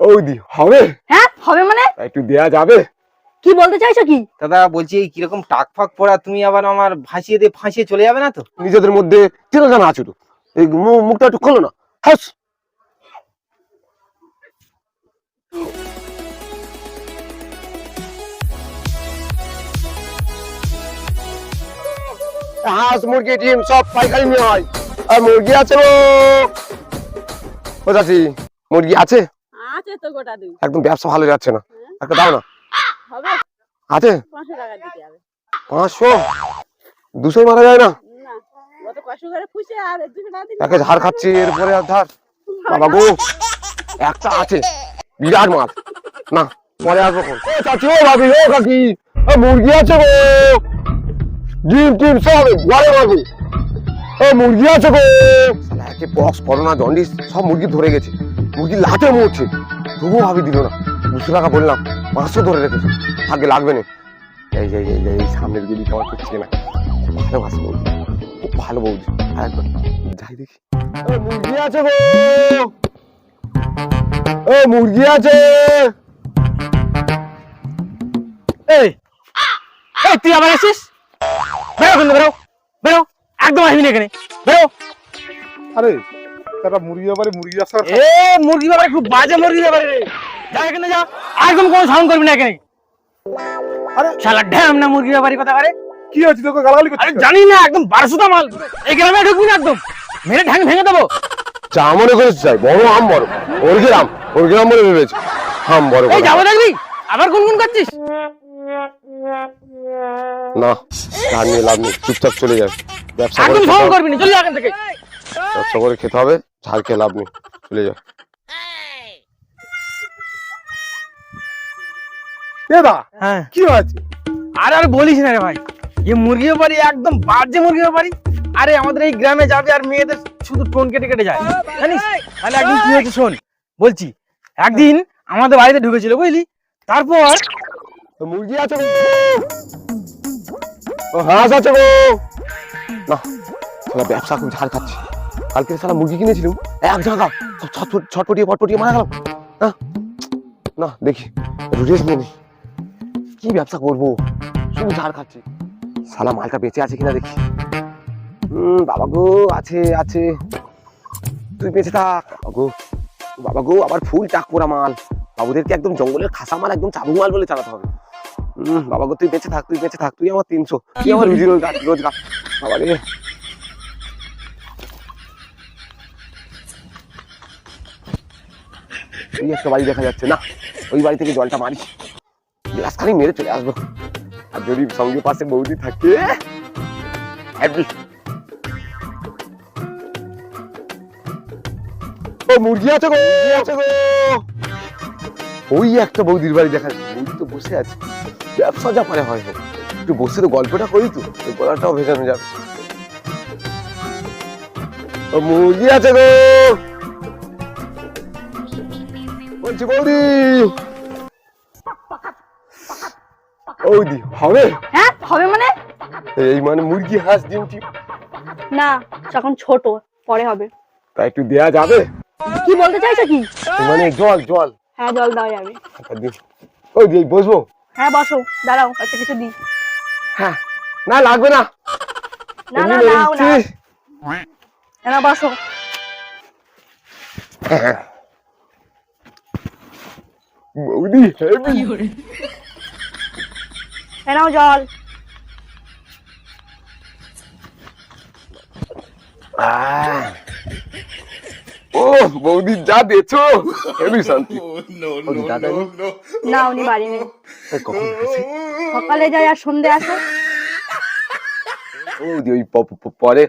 ওদি হবে? হ্যাঁ হবে মানে একটু দেয়া যাবে? কি বলতে চাইছো কি? দাদা বলছি এই কিরকম টাক ফাক পড়া, তুমি আবার আমার ভাসিয়ে দিয়ে ফাঁসিয়ে চলে যাবে না তো? নিজেদের মধ্যে চেনা জানা আছে তো, এই মুখটা একটু খোলো না। হাস। হাঁস মুরগি ডিম সব পাইকারি নিয়ে হয়। আর মুরগি আছে গো? ও চাচি, মুরগি আছে? আছে তো গোটা দুই। একদম ব্যবসা ভালো যাচ্ছে না, একটা দাও না। হবে আছে 500 টাকা দিতে হবে। 500? 200 মারা যায় না? না কত কষ্ট করে পুষে আর 200 টাকা দিলে একে ঝাড় খাচ্ছি, এরপরে আর ধার। বাবা গো, একটা আছে বিরাট মাল। না পরে আসবো। ও চাচি, ও ভাবি, ও কাকি, মুরগি আছে গো, ডিম টিম সব ঘরে মারবো। ও মুরগি আছে গো। শালা একে পক্স, করোনা, জন্ডিস সব মুরগি ধরে গেছে। মুরগি লাটে মরছে, তবুও ভাবি দিল না। 200 টাকা বললাম, 500 ধরে রেখেছে। আগে লাগবে না। এই যে এই সামনের গুলি আমার করছে না। ভালোবাসে বৌদি, খুব ভালো বৌদি। আরেকবার যাই দেখি। ও মুরগি আছে গো, ও মুরগি আছে। এই এই তুই আবার আসিস? বেরো কিন্তু, বেরো বেরো, একদম আসবি না এখানে, বেরো। আরে তারা মুরগি ব্যাপারে মুরগি আসার এ মুরগি ব্যাপারে খুব বাজে মুরগি ব্যাপারে রে। যা এখানে যা, একদম কোনো সাউন্ড করবি না এখানে। আরে শালা ঢ্যাম না মুরগি ব্যাপারে কথা করে। কি হচ্ছে তোকে গালাগালি আরে করছিস? জানি না, একদম 1200 মাল। এই গ্রামে ঢুকবি না, একদম মেরে ঢ্যাং ভেঙে দেবো। যা মনে করেছিস চাই, বড় আম বড়। ওর গ্রাম বলে ভেবেছে আম বড়। এই যাবো দেখবি, আবার গুনগুন করছিস। না, ধার নিয়ে লাভ নেই, চুপচাপ চলে যায়। ব্যবসা করে একদম খেতে সাউন্ড হবে, করবি না, চল যা এখান থেকে। ব্যবসা করে খেতে হবে, ঝাড় খেয়ে লাভ নেই, চলে যায়। এদা হ্যাঁ, কি হয়েছে? আরে আর বলিস না রে ভাই, এই মুরগি ব্যাপারে একদম বাজে মুরগি ব্যাপারে। আরে আমাদের এই গ্রামে যাবে আর মেয়েদের শুধু টোন কেটে কেটে যায়, জানিস? তাহলে একদিন কি হয়েছে শোন, বলছি। একদিন আমাদের বাড়িতে ঢুকেছিল, বুঝলি? তারপর মুরগি আছে গো, ও হাঁস আছে গো। না, শালা ব্যবসা খুব ঝাড় খাচ্ছে। কালকে শালা মুরগি কিনেছিলাম, এক জায়গা ছটপটিয়ে পটপটিয়ে মারা গেলাম। না না, দেখি রেস্ট নিয়ে নি। কি ব্যবসা করবো, শুধু ঝাড় খাচ্ছি। শালা মালটা বেঁচে আছে কিনা দেখি। বাবা গো, আছে আছে, তুই বেঁচে থাক। বাবা গো, আবার ফুল টাক পোড়া মাল। বাবুদেরকে একদম জঙ্গলের খাসা মাল, একদম চাবুক মাল বলে চালাতে হবে। বাবা গো, তুই বেঁচে থাক, তুই বেঁচে থাক, তুই আমার 300, তুই আমার রুজি রোজগার। বাবা রে, ওই একটা বাড়ি দেখা যাচ্ছে, না ওই বাড়ি থেকে জলটা মারি, গ্লাসখানি মেরে চলে আসবো। আর যদি সঙ্গে পাশে বৌদি থাকে, হ্যাপি। ও মুরগি আছে গো, মুরগি আছে গো। ওই একটা বৌদির বাড়ি দেখা যাচ্ছে, বৌদি তো বসে আছে। ব্যবসা যা পারে হয় হোক, একটু বসে তো গল্পটা করি, তো ওই গলাটাও ভেজানো যাবে। ও মুরগি আছে গো, বলছি বৌদি। বৌদি হবে? হ্যাঁ হবে মানে এই মানে মুরগি হাঁস ডিম টিম? না তখন ছোট, পরে হবে। তা একটু দেয়া যাবে? কি বলতে চাইছো কি? মানে জল জল। হ্যাঁ জল দেওয়া যাবে। ওই দিয়ে বসবো? হ্যাঁ বসো, দাঁড়াও একটা কিছু দিই। হ্যাঁ, না লাগবে না, না এমনি না মেরে নাও না, দিচ্ছি। না বসো। বৌদি হেভি। নাও জল। ও বৌদি যা দিয়েছো, হেভি শান্তি। বৌদি দাদা না উনি বাড়ি নেই, কখন আসে? সকালে যায় আর সন্ধে আসে। বৌদি ওই পরে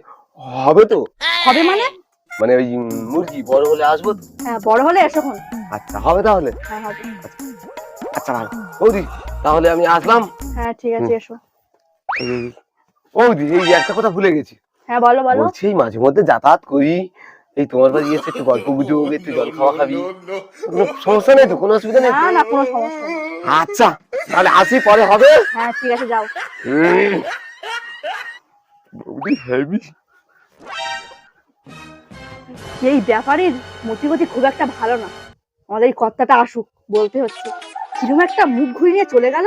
হবে তো? হবে মানে মানে ওই মুরগি বড় হলে আসবো তো? হ্যাঁ বড় হলে এসো খন। আচ্ছা হবে তাহলে। হ্যাঁ হবে। আচ্ছা ভালো বৌদি, তাহলে আমি আসলাম। হ্যাঁ ঠিক আছে এসো। বৌদি এই একটা কথা ভুলে গেছি। হ্যাঁ বলো বলো। বলছি এই মাঝে মধ্যে যাতায়াত করি, এই তোমার বাড়ি এসে একটু গল্প গুজব, একটু জল খাওয়া খাবি, কোনো সমস্যা নেই তো? কোনো অসুবিধা নেই? না না কোনো সমস্যা নেই। আচ্ছা তাহলে আসি, পরে হবে। হ্যাঁ ঠিক আছে যাও। বৌদি হেভি। এই ব্যাপারীর মতিগতি খুব একটা ভালো না। আমাদের এই কর্তাটা আসুক, বলতে হচ্ছে। কিরকম একটা মুখ ঘুরিয়ে নিয়ে চলে গেল।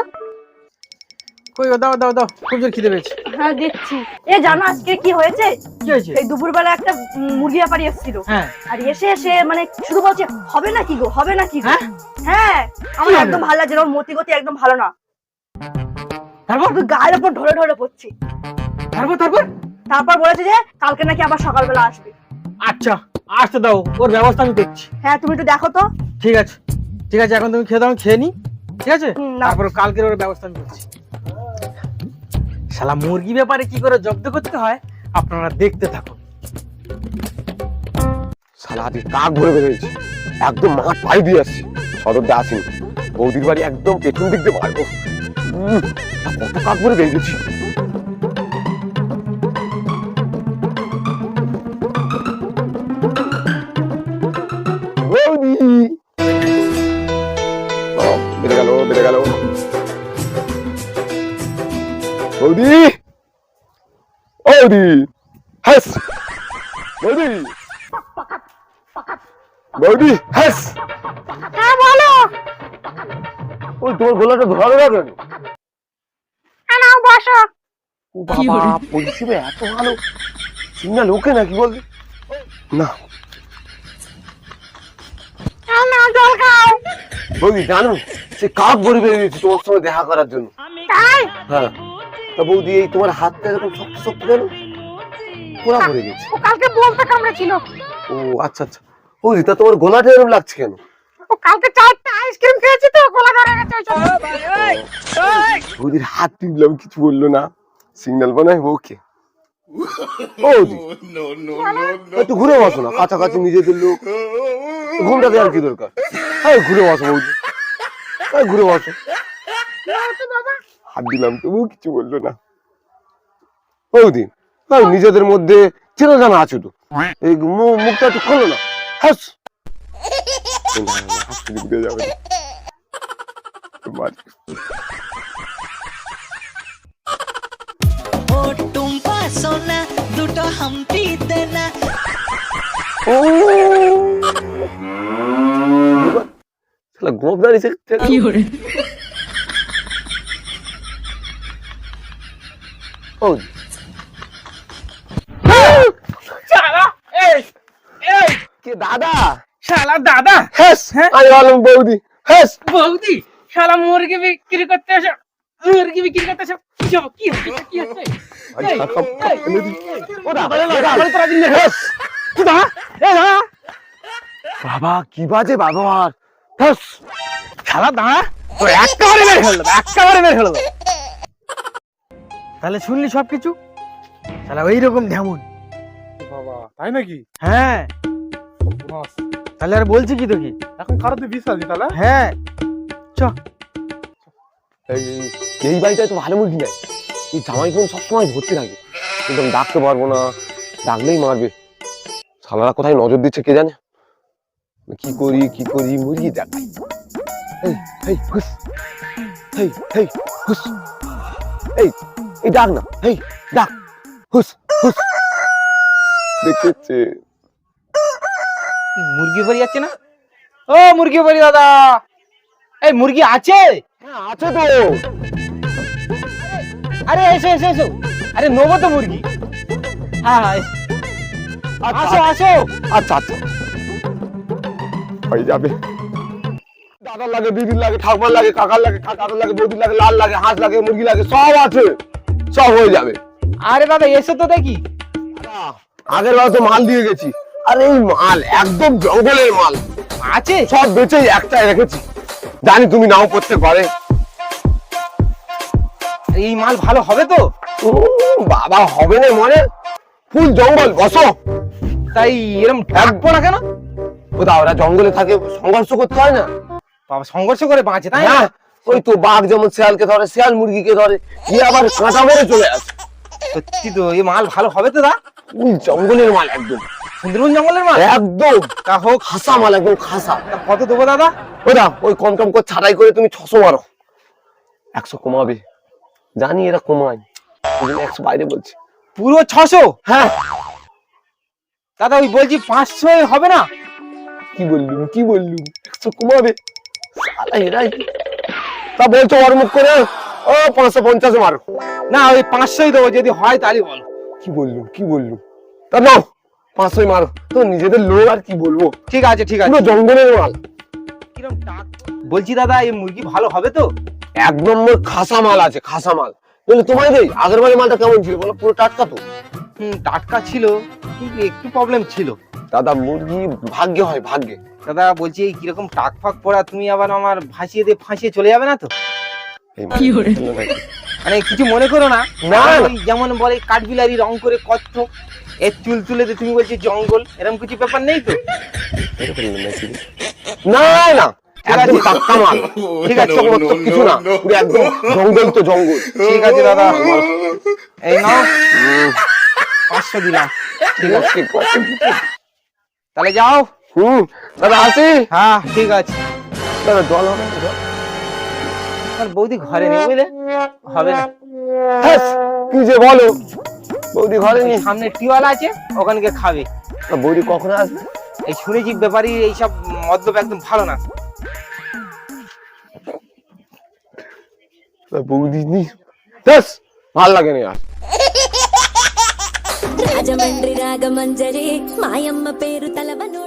কই গো, দাও দাও দাও, খুব জোর খিদে পেয়েছে। হ্যাঁ দিচ্ছি। এ জানো আজকে কি হয়েছে? কি হয়েছে? এই দুপুরবেলা একটা মুরগি ব্যাপারী এসেছিল। হ্যাঁ। আর এসে এসে মানে শুধু বলছে হবে না কি গো, হবে না কি গো। হ্যাঁ? হ্যাঁ, আমার কি হবে? একদম ভালো লাগছে না, ওর মতি গতি একদম ভালো না। তারপর শুধু গায়ের উপর ঢলে ঢলে পড়ছি। তারপর তারপর তারপর বলেছে যে কালকে নাকি আবার সকালবেলা আসবে। আচ্ছা, আসতে দাও, ওর ব্যবস্থা আমি দেখছি। হ্যাঁ তুমি একটু দেখো তো। ঠিক আছে ঠিক আছে, এখন তুমি খেয়ে দাও, আমি খেয়ে নি। ঠিক আছে, নাও। তারপর কালকের ওর ব্যবস্থা আমি করছি। শালা মুরগি ব্যাপারে কি করে জব্দ করতে হয় আপনারা দেখতে থাকুন। শালা আজকে কাক ভরে বেরিয়েছি, একদম মাঠ পাই দিয়ে আসছি। সদরটা আসিনি, বৌদির বাড়ি একদম পেছন দিক দিয়ে মারবো। কত কাক ভরে বেরিয়ে গেছি। বৌদি বেড়ে গেল বেড়ে গেল। বৌদি বৌদি হ্যাস বৌদি বৌদি হ্যাস। হ্যাঁ বলো। ওই তোমার গলাটা ধরানো না কেন? হ্যাঁ নাও বসো। ও বাবা, পরিষেবা এত ভালো, সিগন্যাল ওকে নাকি বল? না নাও জল খাও। বৌদি জানো, সে কাক ভরে বেরিয়ে গেছে তোমার সঙ্গে দেখা করার জন্য। তাই? হ্যাঁ, তা বৌদি এই তোমার হাতটা এরকম শক্ত শক্ত কেন? পোড়া পড়ে গেছে। ও কালকে বলতে কামড়েছিল। ও আচ্ছা আচ্ছা। বৌদি তা তোমার গলাটা এরকম লাগছে কেন? ও কালকে 4টা আইসক্রিম খেয়েছি তো গলা ধরে গেছে। বৌদির হাত টিপলাম, কিছু বললো না, সিগন্যাল বানায় ওকে। বৌদি একটু ঘুরে বসো না, কাছাকাছি নিজেদের লোক, ঘুমটা দেওয়ার কি দরকার? হ্যাঁ ঘুরে বসো বৌদি, হ্যাঁ ঘুরে বসো। হাত দিলাম তবু কিছু বললো না। বৌদি হ্যাঁ, নিজেদের মধ্যে চেনা জানা আছে তো, এই মুখটা একটু খোলো না। হাস যাবে ও টুম্পা সোনা দুটো হামটি দেনা। ও শালা গোপ দাঁড়িয়েছে। কি করে? বৌদি শালা এই এই কে দাদা? শালা দাদা, হ্যাস আমি বললাম বৌদি হ্যাস। বৌদি শালা মুরগি বিক্রি করতে এসে, মুরগি বিক্রি করতে এসে কি হবে? কি হচ্ছে কি হচ্ছে? বাবা কি বাজে ব্যবহার। হ্যাস শালা দাঁড়া, তো একেবারে মেরে ফেললো, একেবারে মেরে ফেললো। তাহলে শুনলি সবকিছু? শালা ওইরকম ঢেমন। বাবা তাই নাকি? হ্যাঁ, বাস, তাহলে আর বলছি কি তোকে? এখন খারাপ বিশ্বাস তাহলে। হ্যাঁ চ। এই বাড়িটায় তো ভালো মুরগি নাই, এই জামাই বোন সবসময় ভর্তি থাকে, কিন্তু আমি ডাকতে পারবো না, ডাকলেই মারবে। শালারা কোথায় নজর দিচ্ছে কে জানে। কি করি মুরগি দেখাই। এই এই হুস, এই এই হুস, এই এই ডাক না, এই ডাক, হুস হুস। দেখেছে মুরগি বাড়ি যাচ্ছে না? ও মুরগি বাড়ি দাদা, এই মুরগি আছে? হ্যাঁ আছে তো। আরে এসো এসো এসো, আরে নেবো তো মুরগি। হ্যাঁ হ্যাঁ আসো আসো। আচ্ছা আচ্ছা হয়ে যাবে। দাদার লাগে, দিদির লাগে, ঠাকুমার লাগে, কাকার লাগে, কাকার লাগে, বৌদির লাগে, লাল লাগে, হাঁস লাগে, মুরগি লাগে, সব আছে, সব হয়ে যাবে। আরে দাদা এসো তো দেখি। আগের বার তো মাল দিয়ে গেছি, আর এই মাল একদম জঙ্গলের মাল আছে সব বেচেই একটাই রেখেছি, জানি তুমি নাও করতে পারে। এই মাল ভালো হবে তো? বাবা হবে না মনে, ফুল জঙ্গল বসো। তাই এরকম ডাকবো না কেন? কোথাও ওরা জঙ্গলে থাকে, সংঘর্ষ করতে হয় না? বাবা সংঘর্ষ করে বাঁচে তাই না? হ্যাঁ, ওই তো বাঘ যেমন শিয়ালকে ধরে, শিয়াল মুরগিকে ধরে, গিয়ে আবার কাঁটা মেরে চলে আসে। সত্যি তো এই মাল ভালো হবে তো দা? ফুল জঙ্গলের মাল একদম, সুন্দরবন জঙ্গলের মাল একদম তা হোক। খাসা মাল, একদম খাসা। তা কত দেবো দাদা? ওরা ওই কম কম করে ছাড়াই করে তুমি 600 মারো, 100 কমাবে, জানি এরা কমায়, 100 বাইরে বলছে। পুরো 600? হ্যাঁ দাদা ওই বলছি 500 হবে না? কি বললুম একশো কমাবে শালা এরাই তা বলছো ওর মুখ করে ও 550 মারো না ওই 500ই দেবো, যদি হয় তাহলে বলো। কি বললুম তা নাও 500 মারো তো নিজেদের লোক আর কি বলবো ঠিক আছে ঠিক আছে। পুরো জঙ্গলের মাল কিরম টাক বলছি দাদা, এই মুরগি ভালো হবে তো? এক নম্বর খাসা মাল আছে খাসা মাল বলে তোমায় দেই আগের বারের মালটা কেমন ছিল বলো পুরো টাটকা তো টাটকা ছিল, কিন্তু একটু প্রবলেম ছিল। দাদা মুরগি ভাগ্যে হয় ভাগ্যে দাদা বলছি এই কিরকম টাক ফাক পড়া, তুমি আবার আমার ভাসিয়ে দিয়ে ফাঁসিয়ে চলে যাবে না তো? এই মাল। মানে কিছু মনে করো না। না, না। ওই যেমন বলে কাঠবিলারি রং করে কচ্ছপ, এর চুল তুলে দিয়ে তুমি বলছি জঙ্গল, এরকম কিছু ব্যাপার নেই তো? না না ঠিক একদম আছে। টাটকা মাল ঠিক আছে, চকমক কিছু না পুরো একদম জঙ্গল তো জঙ্গল ঠিক আছে দাদা, এই নাও 500 দিলাম। ঠিক আছে ঠিক আছে। তাহলে যাও। দাদা আসি হ্যাঁ ঠিক আছে। দাদা জল হবে না, জল? আর বৌদি ঘরে নেই বুঝলে, হবে না। হ্যাস, কি যে বলো বৌদি ঘরে নেই সামনে টিওয়াল আছে, ওখানে গিয়ে খাবে। তা বৌদি কখন আসবে এই শুনেছি ব্যাপারই এইসব মদ্যপ একদম ভালো না। তা বৌদি নি হ্যাস, ভাল লাগে না আর రాజమండ్రి రాగమంజరి మాయమ్మ పేరు తలవను